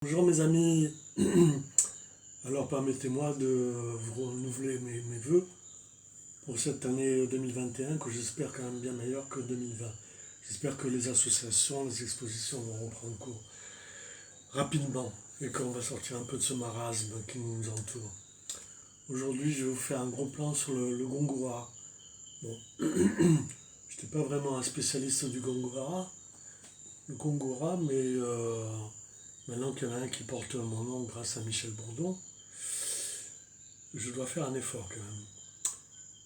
Bonjour mes amis, alors permettez-moi de vous renouveler mes vœux pour cette année 2021 que j'espère quand même bien meilleure que 2020. J'espère que les associations, les expositions vont reprendre cours rapidement et qu'on va sortir un peu de ce marasme qui nous entoure. Aujourd'hui je vais vous faire un gros plan sur le Gongora. Bon, je n'étais pas vraiment un spécialiste du Gongora, mais maintenant qu'il y en a un qui porte mon nom grâce à Michel Bourdon, je dois faire un effort quand même.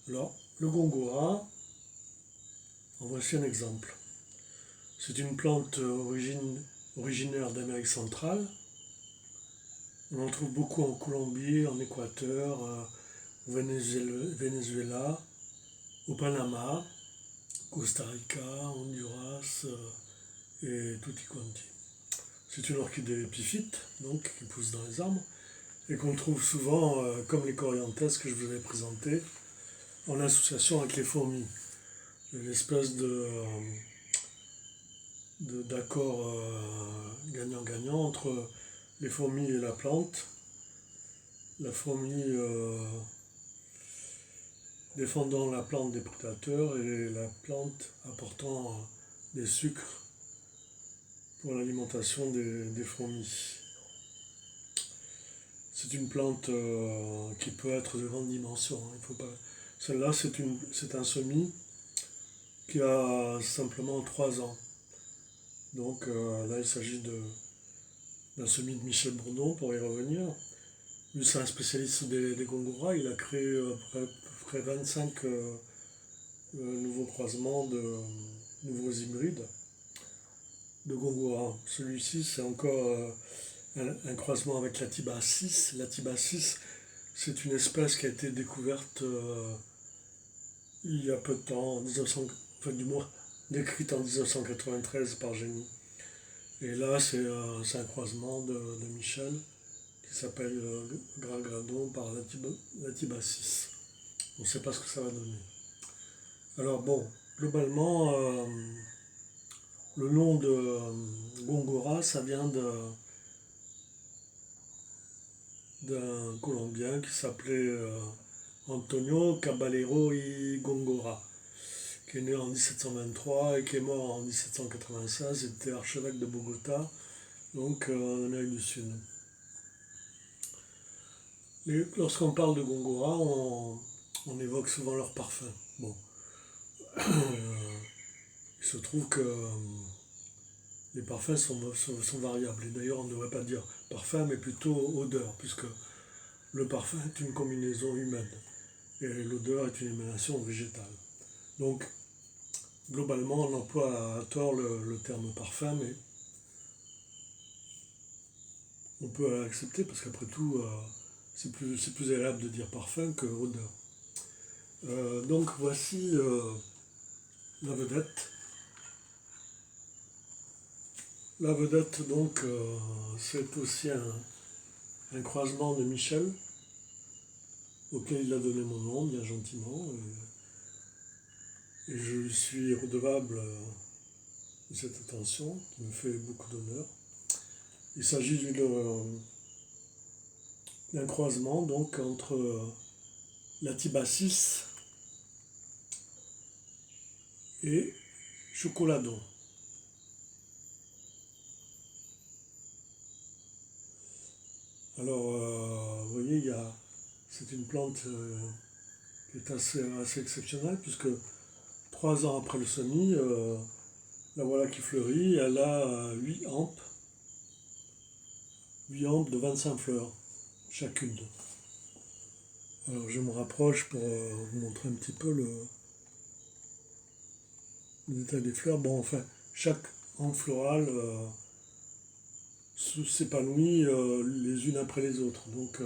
Alors, le Gongora, en voici un exemple. C'est une plante originaire d'Amérique centrale. On en trouve beaucoup en Colombie, en Équateur, au Venezuela, au Panama, Costa Rica, Honduras et tutti quanti. C'est une orchidée épiphyte, donc qui pousse dans les arbres, et qu'on trouve souvent, comme les corianthès que je vous avais présenté, en association avec les fourmis. Une espèce d'accord gagnant-gagnant entre les fourmis et la plante. La fourmi défendant la plante des prédateurs et la plante apportant des sucres pour l'alimentation des fourmis. C'est une plante qui peut être de grande dimension. Il faut pas... Celle-là, c'est un semis qui a simplement 3 ans. Donc là, il s'agit d'un semis de Michel Bourdon, pour y revenir. Lui, c'est un spécialiste des Gongora. Il a créé à peu près 25 nouveaux croisements de nouveaux hybrides de Gongora. Celui-ci, c'est encore un croisement avec la Tibacis. La Tibacis, c'est une espèce qui a été découverte il y a peu de temps, du moins décrite en 1993 par Génie. Et là, c'est un croisement de Michel qui s'appelle Gradon par la Tibacis. On ne sait pas ce que ça va donner. Alors bon, globalement, le nom de Gongora, ça vient d'un Colombien qui s'appelait Antonio Caballero y Gongora, qui est né en 1723 et qui est mort en 1796. Il était archevêque de Bogota, donc en Amérique du Sud. Lorsqu'on parle de Gongora, on évoque souvent leur parfum. Bon, il se trouve que les parfums sont variables. Et d'ailleurs, on ne devrait pas dire parfum, mais plutôt odeur, puisque le parfum est une combinaison humaine et l'odeur est une émanation végétale. Donc, globalement, on emploie à tort le terme parfum, mais on peut l'accepter parce qu'après tout, c'est plus agréable de dire parfum que odeur. Donc, voici la vedette. La vedette, donc, c'est aussi un croisement de Michel, auquel il a donné mon nom, bien gentiment. Et je lui suis redevable de cette attention, qui me fait beaucoup d'honneur. Il s'agit d'un croisement donc entre la Tibacis et Chocoladon. Alors, vous voyez, c'est une plante qui est assez exceptionnelle, puisque 3 ans après le semis, la voilà qui fleurit. Elle a 8 hampes de 25 fleurs, chacune. Alors, je me rapproche pour vous montrer un petit peu le détail des fleurs. Bon, enfin, chaque hampe florale s'épanouit les unes après les autres. Donc,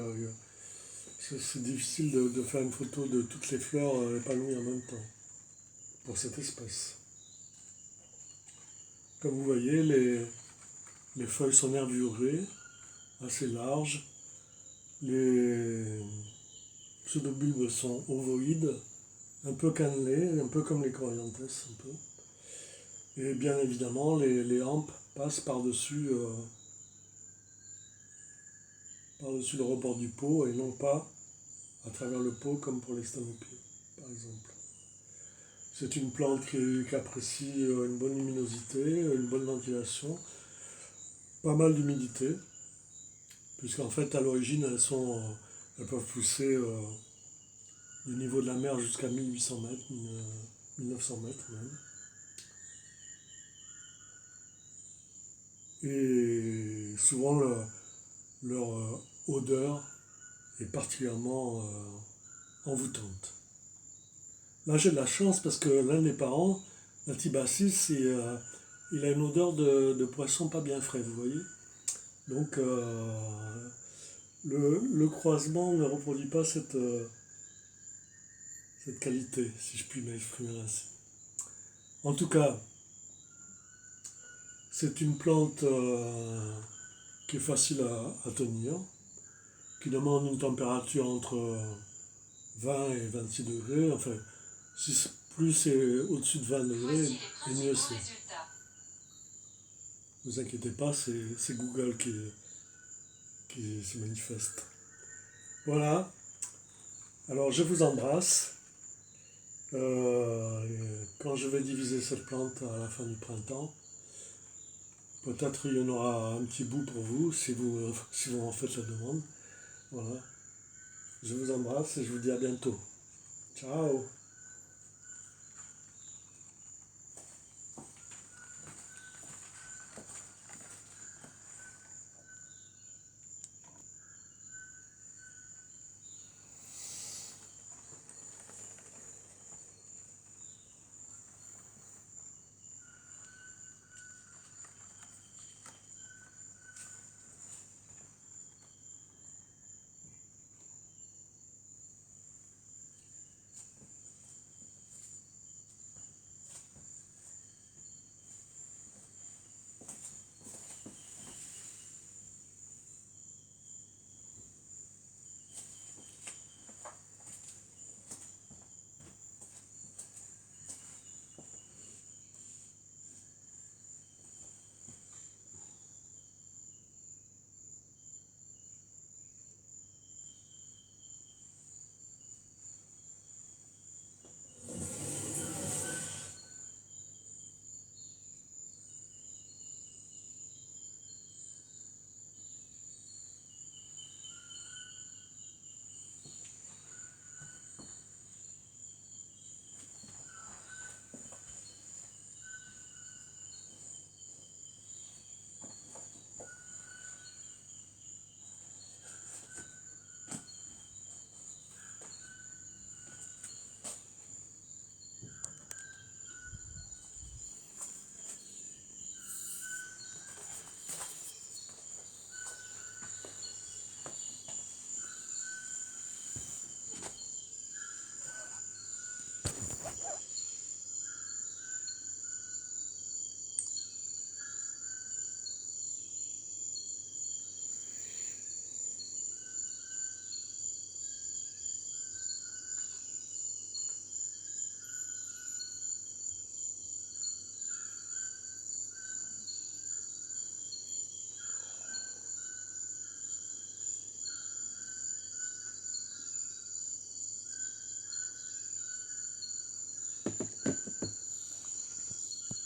c'est difficile de faire une photo de toutes les fleurs épanouies en même temps pour cette espèce. Comme vous voyez, les feuilles sont nervurées, assez larges. Les pseudobulbes sont ovoïdes, un peu cannelés, un peu comme les corianthès, un peu. Et bien évidemment, les hampes passent par-dessus par-dessus le rebord du pot et non pas à travers le pot comme pour les stanopiers, par exemple. C'est une plante qui apprécie une bonne luminosité, une bonne ventilation, pas mal d'humidité, puisqu'en fait à l'origine elles peuvent pousser du niveau de la mer jusqu'à 1800 mètres, 1900 mètres même. Et souvent leur odeur est particulièrement envoûtante. Là j'ai de la chance parce que l'un des parents, la Tibassis, il a une odeur de poisson pas bien frais, vous voyez. Donc le croisement ne reproduit pas cette qualité, si je puis m'exprimer ainsi. En tout cas, c'est une plante qui est facile à tenir, qui demande une température entre 20 et 26 degrés. Enfin, si plus c'est au-dessus de 20 degrés, et mieux c'est. Ne vous inquiétez pas, c'est Google qui se manifeste. Voilà, alors je vous embrasse. Quand je vais diviser cette plante à la fin du printemps, peut-être il y en aura un petit bout pour vous si vous en faites la demande. Voilà. Je vous embrasse et je vous dis à bientôt. Ciao.